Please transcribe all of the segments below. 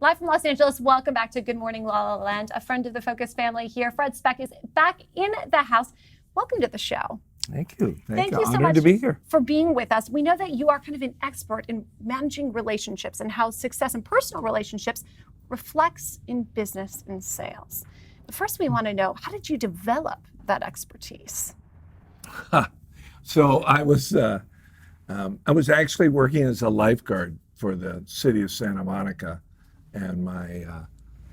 Live from Los Angeles, welcome back to Good Morning La La Land. A friend of the Focus family here, Fred Steck, is back in the house. Welcome to the show. Thank you. Thank you so Honored much to be here. for being with us. We know that you are kind of an expert in managing relationships and how success in personal relationships reflects in business and sales. But first, we want to know, how did you develop that expertise? So I was actually working as a lifeguard for the city of Santa Monica, and my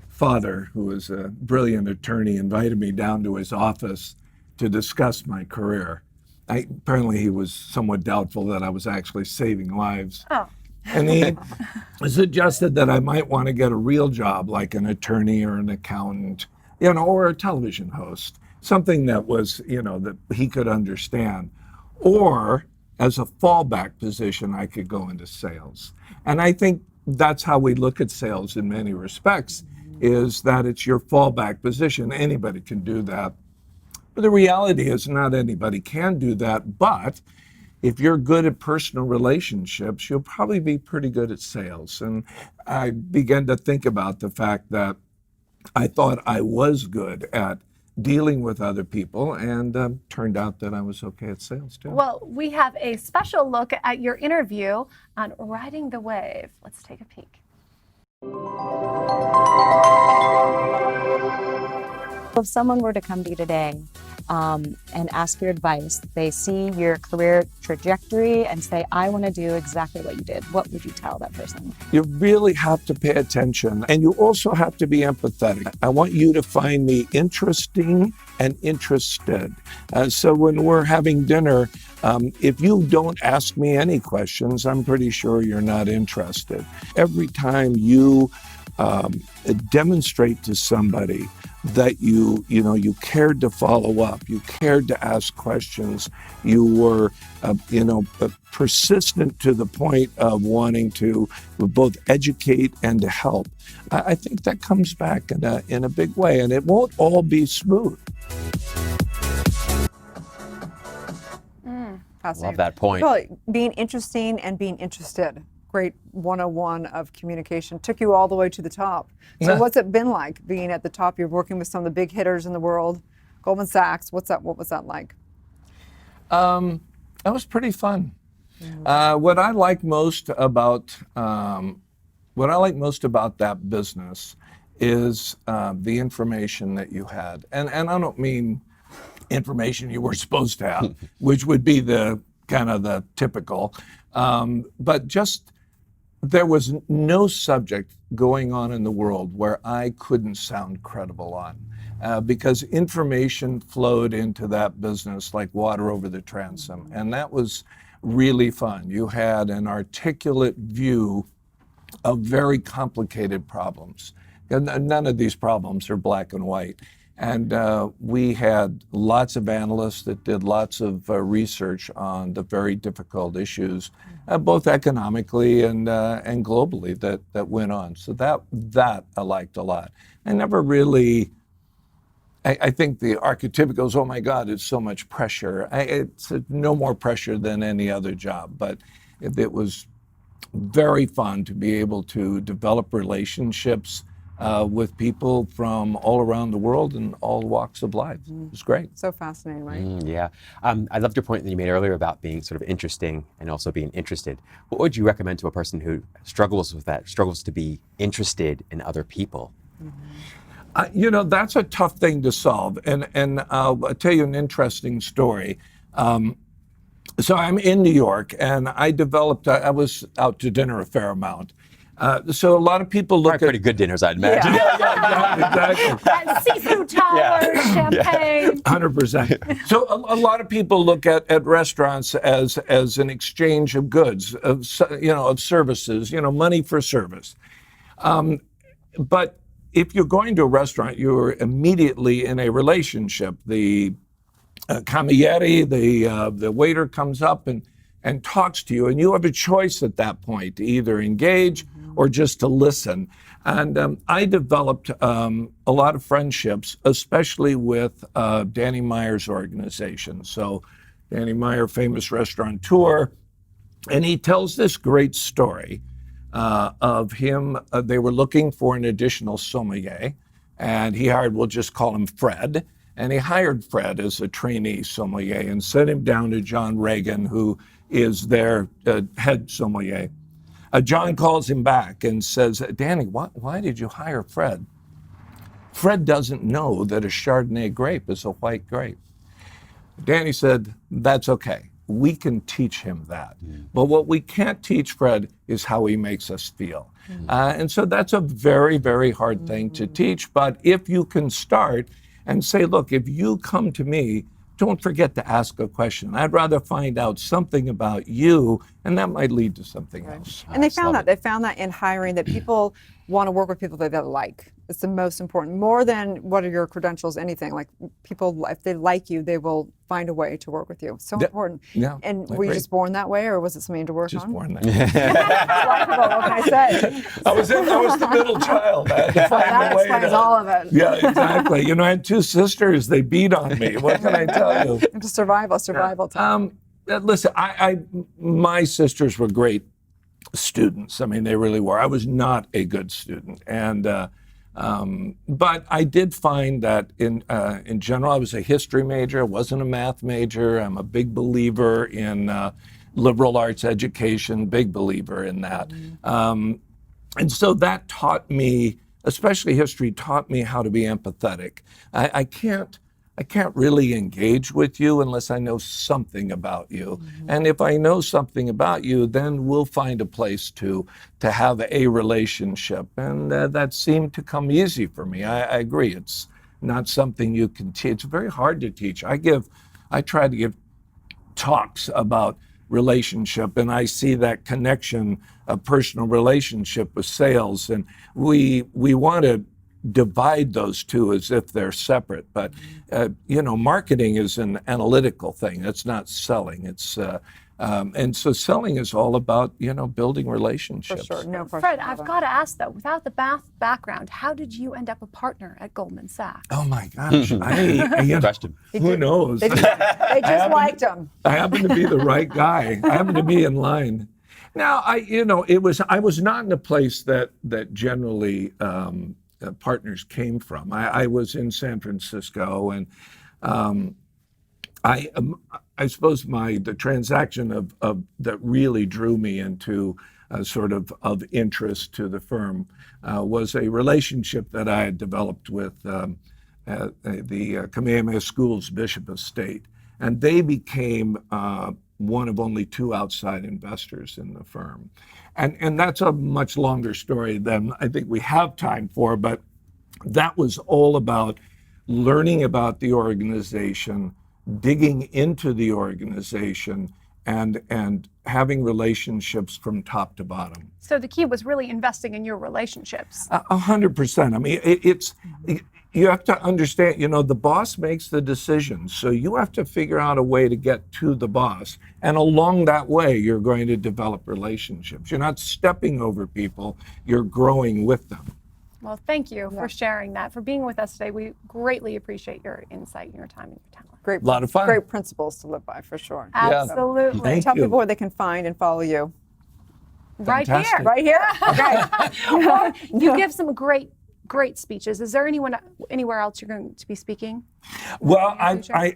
father, who was a brilliant attorney, invited me down to his office to discuss my career. Apparently he was somewhat doubtful that I was actually saving lives. Oh. And he suggested that I might want to get a real job, like an attorney or an accountant, or a television host, something that was, that he could understand. Or as a fallback position, I could go into sales. And I think that's how we look at sales in many respects, is that it's your fallback position. Anybody can do that. But the reality is not anybody can do that. But if you're good at personal relationships, you'll probably be pretty good at sales. And I began to think about the fact that I thought I was good at dealing with other people, and turned out that I was okay at sales too. Well, we have a special look at your interview on riding the wave. Let's take a peek. If someone were to come to you today and ask your advice, they see your career trajectory and say, I want to do exactly what you did, what would you tell that person? You really have to pay attention, and you also have to be empathetic. I want you to find me interesting and interested. So when we're having dinner, if you don't ask me any questions, I'm pretty sure you're not interested. Every time you demonstrate to somebody that you cared to follow up, you cared to ask questions, you were persistent to the point of wanting to both educate and to help. I think that comes back in a big way, and it won't all be smooth. Love that point. Well, being interesting and being interested. Great 101 of communication. Took you all the way to the top. So what's it been like being at the top? You're working with some of the big hitters in the world. Goldman Sachs, what was that like? That was pretty fun. What I like most about that business is the information that you had. And I don't mean information you were supposed to have, which would be the kind of the typical, but just there was no subject going on in the world where I couldn't sound credible on, because information flowed into that business like water over the transom, and that was really fun. You had an articulate view of very complicated problems. And none of these problems are black and white. And we had lots of analysts that did lots of research on the very difficult issues, both economically and globally that went on. So that I liked a lot. I never really, I think the archetypical goes, oh my God, it's so much pressure. It's no more pressure than any other job, but it was very fun to be able to develop relationships with people from all around the world and all walks of life. It was great. So fascinating, right? Yeah. I loved your point that you made earlier about being sort of interesting and also being interested. What would you recommend to a person who struggles with that, struggles to be interested in other people? That's a tough thing to solve. And I'll tell you an interesting story. So I'm in New York, and I was out to dinner a fair amount. So a lot of people look at pretty good dinners, I'd imagine. Yeah, exactly. And seafood towers, champagne. 100%. So a lot of people look at restaurants as an exchange of goods, of services, money for service. But if you're going to a restaurant, you're immediately in a relationship. The cameriere, the waiter comes up and talks to you, and you have a choice at that point to either engage or just to listen. And I developed a lot of friendships, especially with Danny Meyer's organization. So Danny Meyer, famous restaurateur, and he tells this great story of him. They were looking for an additional sommelier, and he hired, we'll just call him Fred, and he hired Fred as a trainee sommelier and sent him down to John Reagan, who is their head sommelier. John calls him back and says, Danny, why did you hire Fred? Fred doesn't know that a Chardonnay grape is a white grape. Danny said, that's okay. We can teach him that. But what we can't teach Fred is how he makes us feel. And so that's a very, very hard thing to teach. But if you can start and say, look, if you come to me, don't forget to ask a question. I'd rather find out something about you, and that might lead to something else. And they found that. They found that in hiring, that people want to work with people that they like. It's the most important, more than what are your credentials, anything. Like people, if they like you, they will find a way to work with you. So important. Yeah, And I were you agree. just born that way, or was it something to work Just on? born there. Flexible, what can I say? I was the middle child. I had to find That a way explains to- all of it. Yeah, exactly. You know, I had two sisters. They beat on me. What can I tell you? It's survival time. Listen, my sisters were great students. I mean, they really were. I was not a good student, and but I did find that in general, I was a history major. I wasn't a math major. I'm a big believer in liberal arts education. Big believer in that, and so that taught me, especially history, taught me how to be empathetic. I can't really engage with you unless I know something about you. And if I know something about you, then we'll find a place to have a relationship. And that seemed to come easy for me. I agree. It's not something you can teach. It's very hard to teach. I try to give talks about relationship, and I see that connection of personal relationship with sales. And we want to divide those two as if they're separate. But, marketing is an analytical thing. It's not selling. It's and so selling is all about, building For relationships. sure, no question. Fred, about I've it. got to ask though, without the background, how did you end up a partner at Goldman Sachs? Oh my gosh. Question. Who knows? They just liked him. I happen to be the right guy. I happen to be in line. Now, I was not in a place that generally partners came from. I was in San Francisco, and I suppose the transaction of that really drew me into sort of interest to the firm was a relationship that I had developed with the Kamehameha School's Bishop of State, and they became one of only two outside investors in the firm. And that's a much longer story than I think we have time for, but that was all about learning about the organization, digging into the organization, and having relationships from top to bottom. So the key was really investing in your relationships. 100%. I mean, you have to understand, the boss makes the decisions. So you have to figure out a way to get to the boss. And along that way, you're going to develop relationships. You're not stepping over people, you're growing with them. Well, thank you for sharing that, for being with us today. We greatly appreciate your insight, your time, and your talent. Great, Lot of fun. Great principles to live by, for sure. Absolutely. Thank Tell you. people where they can find and follow you. Right Fantastic. here. Right here? Okay. You give some great speeches. Is there anywhere else you're going to be speaking? Well,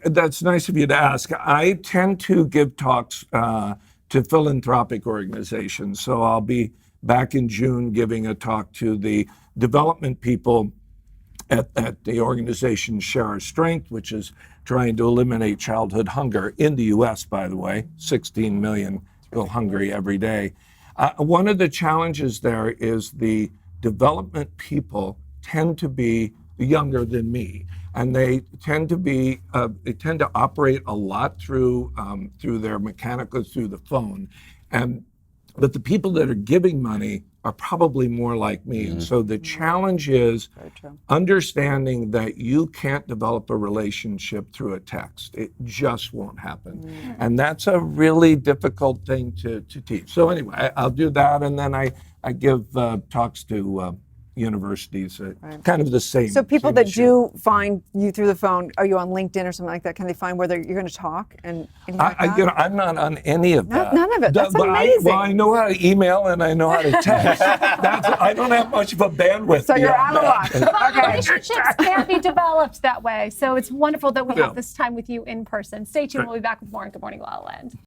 that's nice of you to ask. I tend to give talks to philanthropic organizations. So I'll be back in June giving a talk to the development people at the organization Share Our Strength, which is trying to eliminate childhood hunger in the U.S., by the way. 16 million go hungry every day. One of the challenges there is the development people tend to be younger than me, and they tend to operate a lot through their mechanical, through the phone, but the people that are giving money are probably more like me. And so the challenge is understanding that you can't develop a relationship through a text. It just won't happen. And that's a really difficult thing to teach. So anyway, I'll do that, and then I give talks to universities, kind of the same. So people same that issue. do find you through the phone, are you on LinkedIn or something like that? Can they find whether you're going to talk and anything like that? I'm not on any of that. None of it. That's But amazing. I know how to email and I know how to text. I don't have much of a bandwidth. So you're beyond out of that. luck. Okay. Relationships can't be developed that way. So it's wonderful that we Yeah. have this time with you in person. Stay tuned. We'll be back with more in Good Morning La La Land.